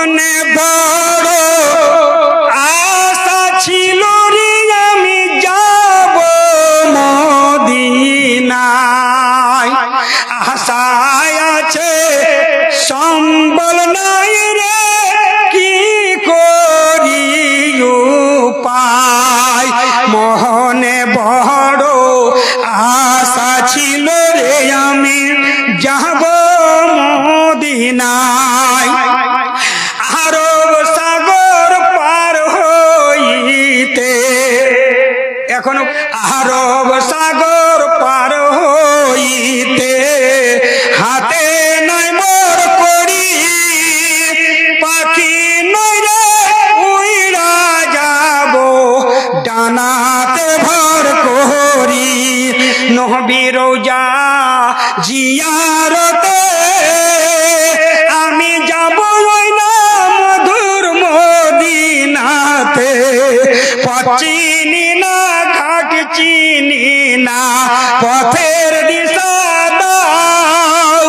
মনে বড় আশা ছিল রে আমি যাব মদিনায়, আশায় আছে সম্বল নাই রে কি করি উপায়। মনে বড় আশা ছিল রে আমি যাব মদিনায়, আরব সাগর পার হইতে, এখনো আরব সাগর পার হইতে হাতে নাই মোর করি, পাখি নই রে উইড়া যাব ডানাতে ভর করি। নবী রওজা জিয়ারতে আমি যাব ওই না মধুর মদিনাতে। পথ চিনি না, ঘাট চিনি না, পথের দিশা দাও,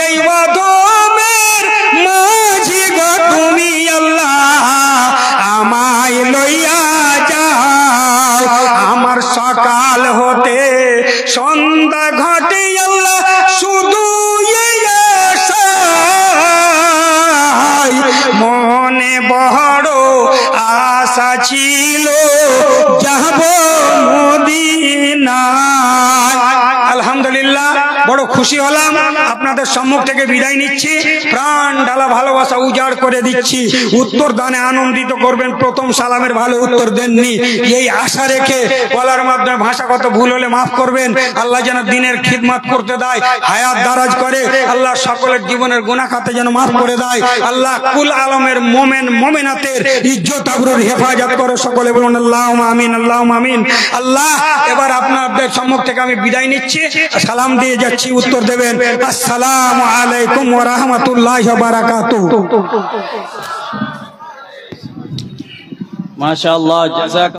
এই অধমের মাঝি গো তুমি আল্লাহ আমায় লইয়া যাও। আমার সকাল হতে সন্ধ্যা ঘটে আল্লাহ শুধু এই আশায়। মনে বড় আশা ছিল যাব মদিনায়। আলহামদুলিল্লাহ, বড় খুশি হলাম। আপনাদের সম্মুখ থেকে বিদায় নিচ্ছি, প্রাণ ঢালা ভালোবাসা উজাড় করে দিচ্ছি। উত্তর দানে আনন্দিত করবেন, প্রথম সালামের ভালো উত্তর দেননি, এই আশা রেখে বলার মাধ্যমে ভাষাগত ভুল হলে মাফ করবেন। আল্লাহ যেন দিনের খিদমত করতে দেয়, হায়াত দারাজ করে। আল্লাহ সকলের জীবনের গুনাহ খাতে যেন মাফ করে দেয়। আল্লাহ কুল আলমের মোমেন মোমেনাতের ইজ্জত আবরুর হেফাজত করে। সকলে বলুন আল্লাহুম্মা আমিন, আল্লাহুম্মা আমিন। আল্লাহ, এবার আপনাদের সম্মুখ থেকে আমি বিদায় নিচ্ছি, সালাম দিয়ে যাচ্ছি, উত্তর দেবেন। আসসালামু আলাইকুম ওয়া রাহমাতুল্লাহি ওয়া বারাকাতুহু। মাশাআল্লাহ, জাযাক